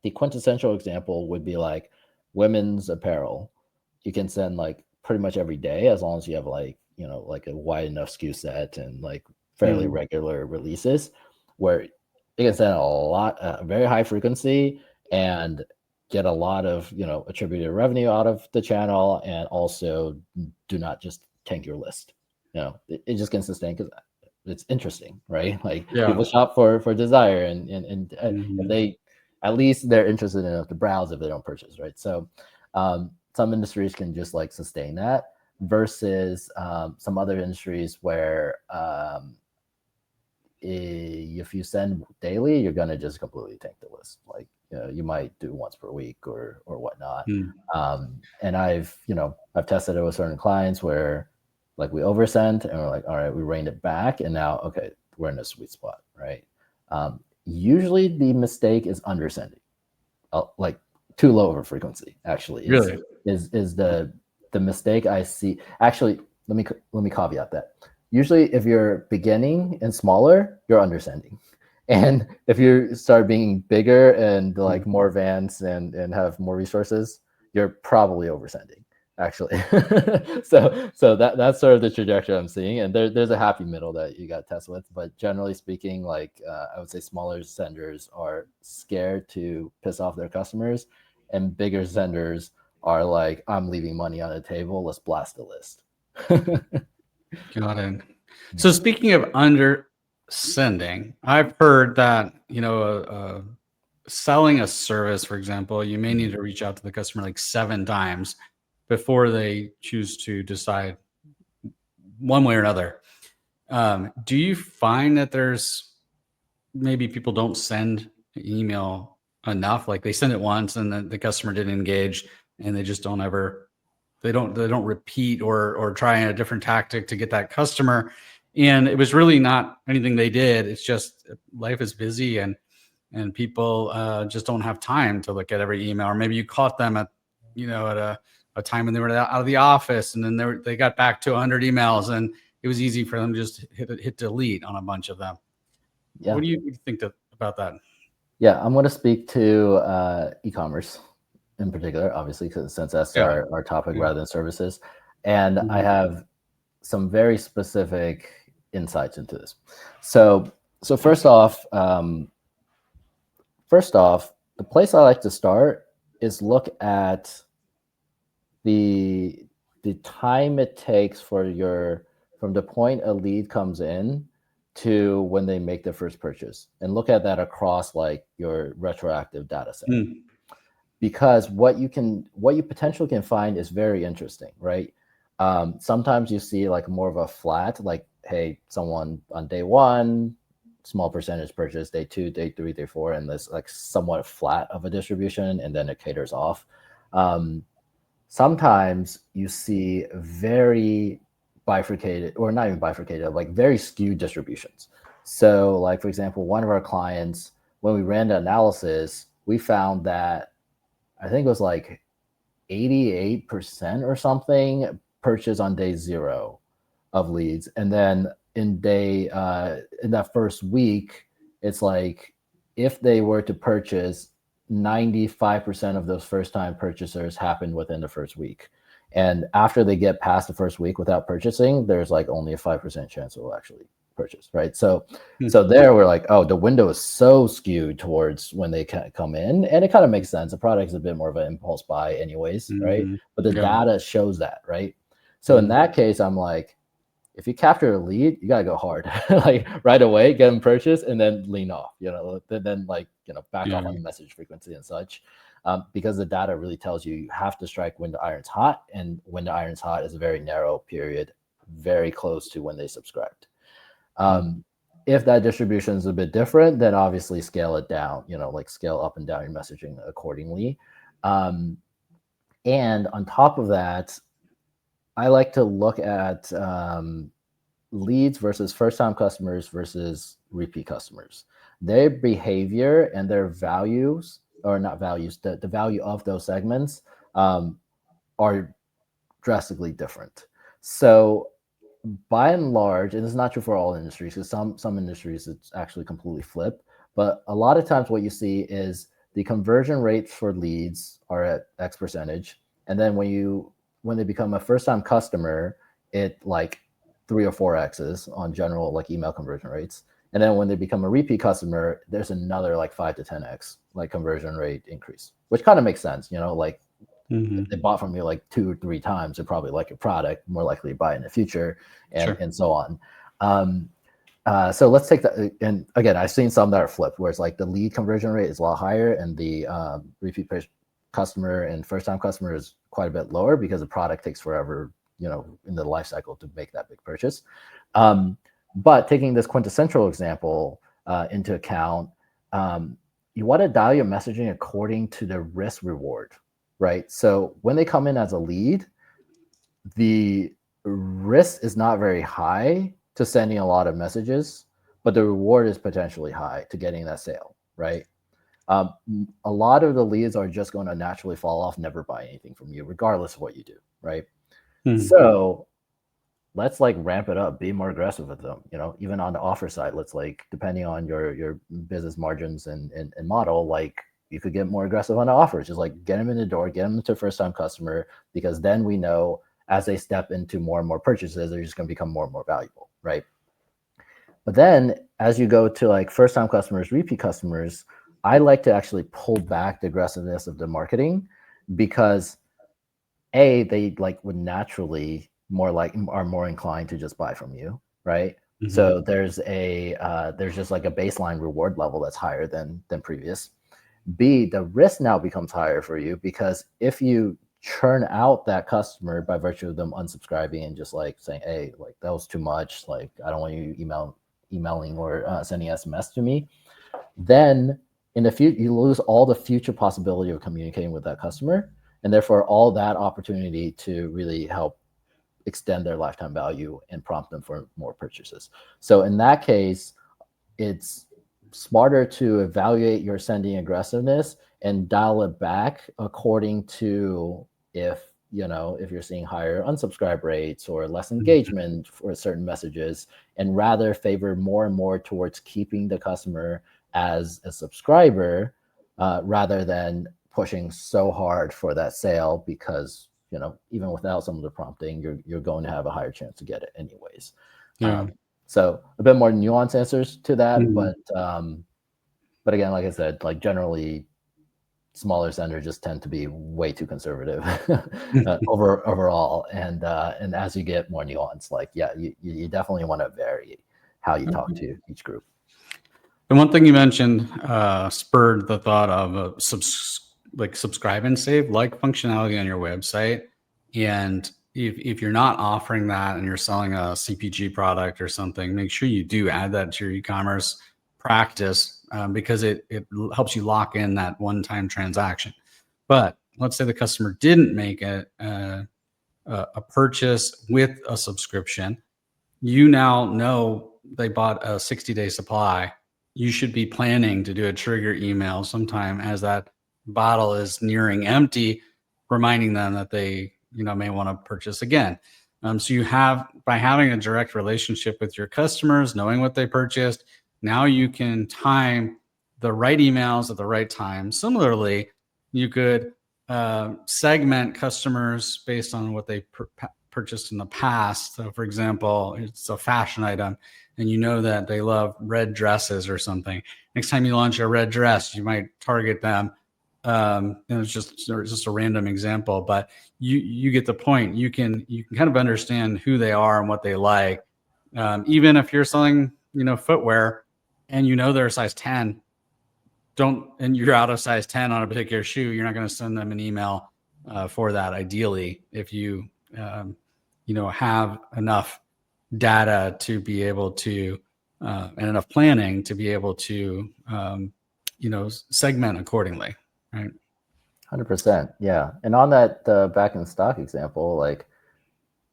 the quintessential example would be like women's apparel. You can send like pretty much every day, as long as you have like, like a wide enough SKU set and like fairly regular releases, where you can send a lot, very high frequency, and get a lot of, attributed revenue out of the channel, and also do not just tank your list. it just can sustain because it's interesting, right? Like
Yeah.
people shop for desire, and if
Mhm.
they, at least they're interested enough to browse if they don't purchase, right? So some industries can just like sustain that versus some other industries where if you send daily, you're gonna just completely tank the list. Like you might do once per week or whatnot.
Mm.
And I've tested it with certain clients where like we oversent and we're like, all right, we reined it back, and now okay, we're in a sweet spot, right? Usually the mistake is undersending, like too low of a frequency. Actually,
Really?
is the mistake I see. Actually, let me caveat that. Usually, if you're beginning and smaller, you're undersending. And if you start being bigger and like more advanced and have more resources, you're probably oversending, actually. so that's sort of the trajectory I'm seeing. And there's a happy middle that you got to test with. But generally speaking, like I would say smaller senders are scared to piss off their customers, and bigger senders are like, I'm leaving money on the table. Let's blast the list.
Got it. So speaking of undersending, I've heard that, selling a service, for example, you may need to reach out to the customer like 7 times before they choose to decide one way or another. Do you find that there's maybe people don't send email enough? Like they send it once and then the customer didn't engage, and they just don't ever, they don't repeat or try a different tactic to get that customer. And it was really not anything they did. It's just life is busy, and people just don't have time to look at every email. Or maybe you caught them at a time when they were out of the office, and then they got back to 100 emails, and it was easy for them to just hit delete on a bunch of them.
Yeah.
What do you think about that?
Yeah, I'm going to speak to e-commerce in particular, obviously, since that's
Yeah.
our topic rather than services. And I
Mhm.
have some very specific insights into this. So first off, the place I like to start is look at the time it takes from the point a lead comes in to when they make their first purchase, and look at that across like your retroactive data set.
Mm.
Because what you potentially can find is very interesting, right? Sometimes you see like more of a flat, like, hey, someone on day 1, small percentage purchase, day 2, day 3, day 4, and this like somewhat flat of a distribution, and then it caters off. Sometimes you see very bifurcated, or not even bifurcated, like very skewed distributions. So like, for example, one of our clients, when we ran the analysis, we found that I think it was like 88% or something purchase on day 0 of leads. And then in that first week, it's like if they were to purchase, 95% of those first time purchasers happened within the first week. And after they get past the first week without purchasing, there's like only a 5% chance they'll actually purchase, right? So there we're like, oh, the window is so skewed towards when they come in, and it kind of makes sense. The product is a bit more of an impulse buy anyways, right?
Mhm.
But the
Yeah.
data shows that, right? So in
Mhm.
that case, I'm like, if you capture a lead, you gotta go hard, like right away, get them purchased, and then lean off, then like, back off
Yeah.
on the message frequency and such, because the data really tells you have to strike when the iron's hot, and when the iron's hot is a very narrow period, very close to when they subscribed. If that distribution is a bit different, then obviously scale it down, like scale up and down your messaging accordingly. And on top of that, I like to look at leads versus first-time customers versus repeat customers. Their behavior and their values, or not values, the value of those segments are drastically different. So by and large, and it's not true for all industries, because some industries it's actually completely flipped. But a lot of times what you see is the conversion rates for leads are at X percentage. And then when they become a first-time customer, it like 3 or 4 X's on general like email conversion rates. And then when they become a repeat customer, there's another like 5 to 10 X like conversion rate increase, which kind of makes sense, like If they bought from you like 2 or 3 times, they're probably like your product, more likely to buy in the future, and so on. So let's take that. And again, I've seen some that are flipped, where it's like the lead conversion rate is a lot higher and the repeat customer and first-time customer is quite a bit lower because the product takes forever, in the life cycle to make that big purchase. But taking this quintessential example into account, you want to dial your messaging according to the risk reward, right? So when they come in as a lead, the risk is not very high to sending a lot of messages, but the reward is potentially high to getting that sale, right? A lot of the leads are just going to naturally fall off, never buy anything from you, regardless of what you do, right? So let's like ramp it up, be more aggressive with them, even on the offer side. Let's like, depending on your business margins and model, like you could get more aggressive on the offers, just like get them in the door, get them to first-time customer, because then we know as they step into more and more purchases, they're just going to become more and more valuable, right? But then as you go to like first-time customers, repeat customers, I like to actually pull back the aggressiveness of the marketing, because they like would naturally are more inclined to just buy from you, right? So there's just like a baseline reward level that's higher than previous. B, the risk now becomes higher for you, because if you churn out that customer by virtue of them unsubscribing and just like saying, hey, like that was too much, like I don't want you emailing or sending SMS to me, then in the future you lose all the future possibility of communicating with that customer, and therefore all that opportunity to really help extend their lifetime value and prompt them for more purchases. So in that case, it's smarter to evaluate your sending aggressiveness and dial it back according to if you're seeing higher unsubscribe rates or less engagement for certain messages, and rather favor more and more towards keeping the customer as a subscriber, rather than pushing so hard for that sale, because even without some of the prompting, you're going to have a higher chance to get it anyways. So a bit more nuanced answers to that, but again, like I said, like generally smaller senders just tend to be way too conservative overall, and as you get more nuanced, like you definitely want to vary how you talk to each group.
And one thing you mentioned spurred the thought of subscribe and save like functionality on your website. And if you're not offering that and you're selling a CPG product or something, make sure you do add that to your e-commerce practice, because it helps you lock in that one-time transaction. But let's say the customer didn't make a purchase with a subscription. You now know they bought a 60-day supply. You should be planning to do a trigger email sometime as that bottle is nearing empty, reminding them that they may want to purchase again. So you have, by having a direct relationship with your customers, knowing what they purchased, now you can time the right emails at the right time. Similarly, you could segment customers based on what they purchased in the past. So for example, it's a fashion item and you know that they love red dresses or something. Next time you launch a red dress, you might target them. It's just a random example, but you get the point. You can kind of understand who they are and what they like. Even if you're selling, footwear and they're a size 10, and you're out of size 10 on a particular shoe, you're not going to send them an email for that. Ideally, if you have enough data to be able to and enough planning to be able to segment accordingly, right?
100%, yeah. And on that back in stock example, like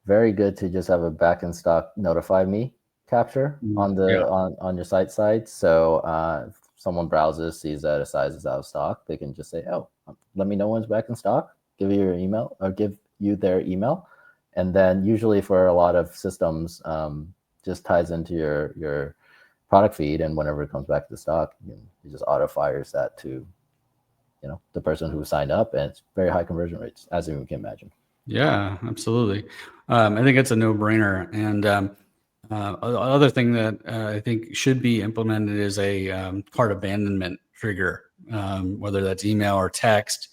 very good to just have a back in stock notify me capture on the on your site side. So if someone browses, sees that a size is out of stock, they can just say, oh, let me know when's back in stock, give you your email or give you their email. And then usually for a lot of systems, just ties into your product feed, and whenever it comes back to stock, it just auto fires that to the person who signed up, and it's very high conversion rates, as you can imagine.
Yeah, absolutely. I think it's a no-brainer. And other thing that I think should be implemented is a cart abandonment trigger, whether that's email or text.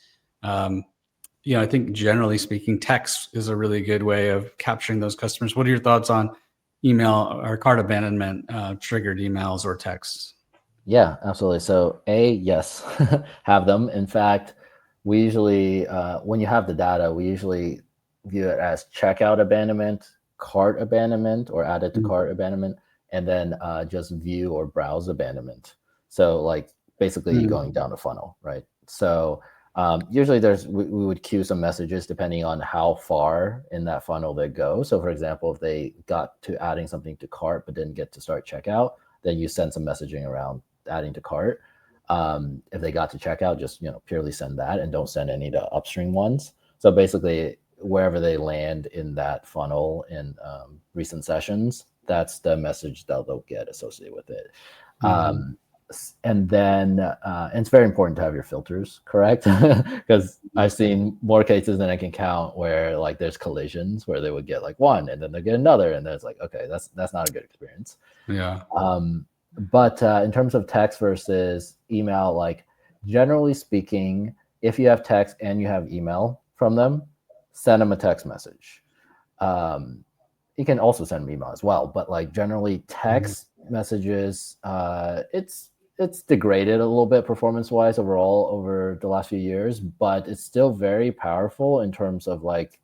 I think generally speaking, text is a really good way of capturing those customers. What are your thoughts on email or cart abandonment triggered emails or texts?
Yeah, absolutely. So yes, have them. In fact, we usually, when you have the data, we usually view it as checkout abandonment, cart abandonment, or added to
Mhm.
cart abandonment, and then just view or browse abandonment. So like basically going down the funnel, right? So usually we would queue some messages depending on how far in that funnel they go. So for example, if they got to adding something to cart but didn't get to start checkout, then you send some messaging around adding to cart. If they got to checkout, just purely send that and don't send any of the upstream ones. So basically, wherever they land in that funnel in recent sessions, that's the message that they'll get associated with it.
Mhm.
And then and it's very important to have your filters correct because I've seen more cases than I can count where like there's collisions where they would get like one and then they get another and then it's like, okay, that's not a good experience.
Yeah.
But in terms of text versus email, like generally speaking, if you have text and you have email from them, send them a text message. Um, you can also send them email as well, but like generally
Mhm.
text messages, it's degraded a little bit performance wise overall over the last few years, but it's still very powerful in terms of like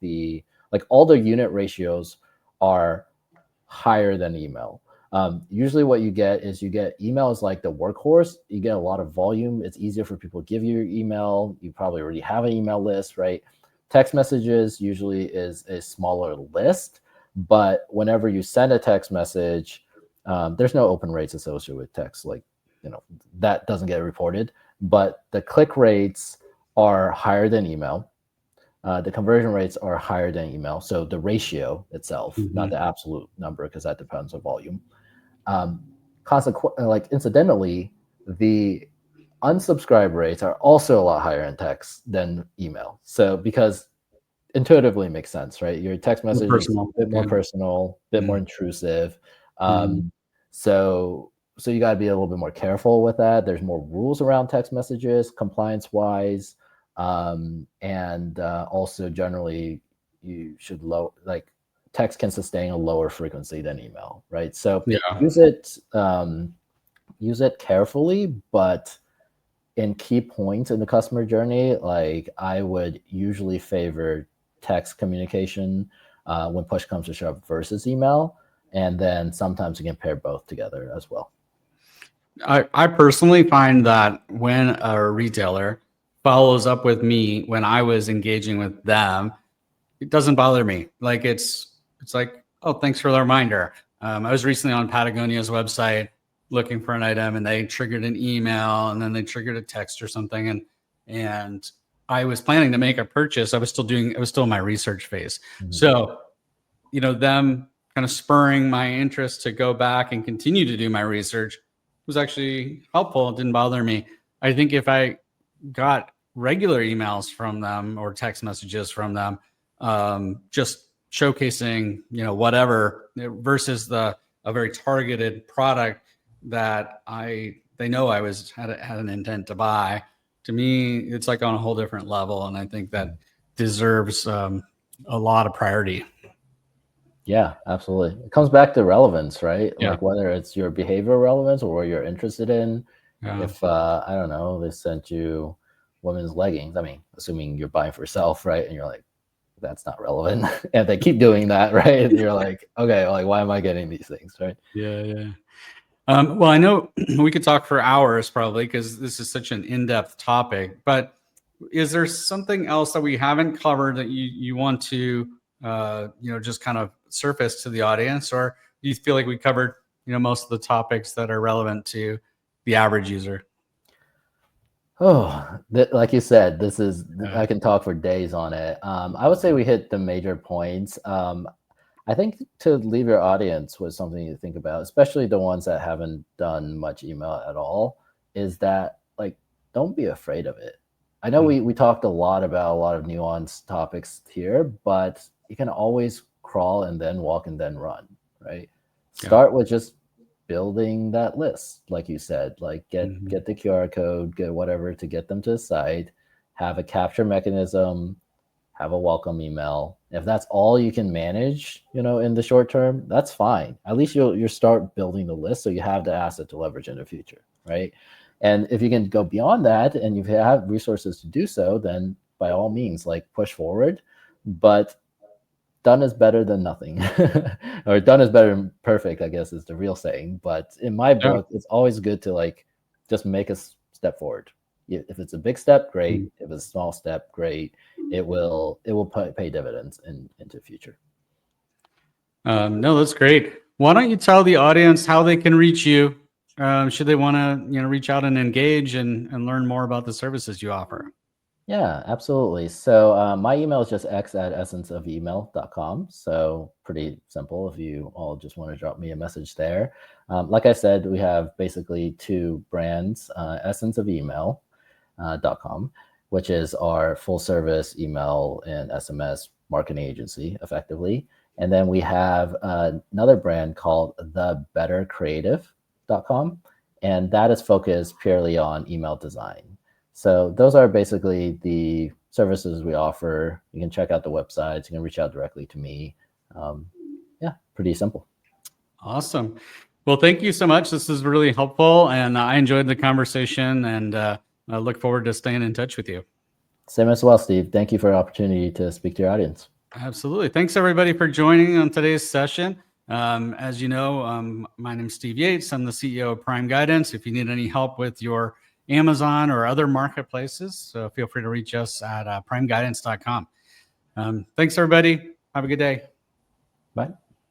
all the unit ratios are higher than email. Usually what you get is you get email is like the workhorse. You get a lot of volume. It's easier for people to give you your email. You probably already have an email list, right? Text messages usually is a smaller list, but whenever you send a text message, there's no open rates associated with text. Like, that doesn't get reported, but the click rates are higher than email. The conversion rates are higher than email. So the ratio itself, not
Mhm.
the absolute number, because that depends on volume. Um, like incidentally, the unsubscribe rates are also a lot higher in text than email. So because intuitively makes sense, right? Your text
More
message is
personal.
a bit more
Yeah.
personal, a bit more
Mhm.
intrusive.
Mhm.
So you got to be a little bit more careful with that. There's more rules around text messages, compliance wise, and also generally you should like text can sustain a lower frequency than email, right? So
Yeah.
use it use it carefully, but in key points in the customer journey, like I would usually favor text communication when push comes to shove versus email. And then sometimes you can pair both together as well.
I personally find that when a retailer follows up with me when I was engaging with them, it doesn't bother me. Like it's like, oh, thanks for the reminder. I was recently on Patagonia's website looking for an item, and they triggered an email, and then they triggered a text or something, and I was planning to make a purchase. I was still in my research phase.
Mhm.
So them kind of spurring my interest to go back and continue to do my research was actually helpful. It didn't bother me. I think if I got regular emails from them or text messages from them, just showcasing, whatever versus a very targeted product that they know I had an intent to buy. To me, it's like on a whole different level, and I think that deserves a lot of priority.
Yeah, absolutely. It comes back to relevance, right?
Yeah,
Like whether it's your behavioral relevance or what you're interested in.
yeah,
If I don't know, they sent you women's leggings. I mean, assuming you're buying for yourself, right? And you're like, that's not relevant. And they keep doing that, right? And you're like, okay, like why am I getting these things, right?
yeah, yeah. Well, I know we could talk for hours probably because this is such an in-depth topic, but is there something else that we haven't covered that you want to just kind of surface to the audience, or do you feel like we covered most of the topics that are relevant to the average user?
Oh, like you said, this is
Yeah.
I can talk for days on it. I would say we hit the major points. I think to leave your audience with something to think about, especially the ones that haven't done much email at all, is that like don't be afraid of it. I know
Mm.
we talked a lot about a lot of nuanced topics here, but you can always crawl and then walk and then run, right?
Yeah.
Start with just building that list, like you said, like
Mhm.
get the QR code, get whatever to get them to the site, have a capture mechanism, have a welcome email. If that's all you can manage, in the short term, that's fine. At least you'll start building the list so you have the asset to leverage in the future, right? And if you can go beyond that and you have resources to do so, then by all means, like, push forward. But done is better than nothing, or done is better than perfect, I guess is the real saying. But in my
Yeah.
book, it's always good to, like, just make a step forward. If it's a big step, great. If it's a small step, great. It will pay dividends into the future.
No, that's great. Why don't you tell the audience how they can reach you? Should they want to, reach out and engage and learn more about the services you offer?
Yeah, absolutely. So my email is just x@essenceofemail.com. So pretty simple if you all just want to drop me a message there. Like I said, we have basically two brands, essenceofemail.com, which is our full service email and SMS marketing agency, effectively. And then we have another brand called thebettercreative.com, and that is focused purely on email design. So those are basically the services we offer. You can check out the websites. You can reach out directly to me. Yeah, pretty simple.
Awesome. Well, thank you so much. This is really helpful, and I enjoyed the conversation, and I look forward to staying in touch with you.
Same as well, Steve. Thank you for the opportunity to speak to your audience.
Absolutely. Thanks, everybody, for joining on today's session. As you know, my name is Steve Yates. I'm the CEO of Prime Guidance. If you need any help with your Amazon or other marketplaces, so feel free to reach us at primeguidance.com. Thanks, everybody. Have a good day.
Bye.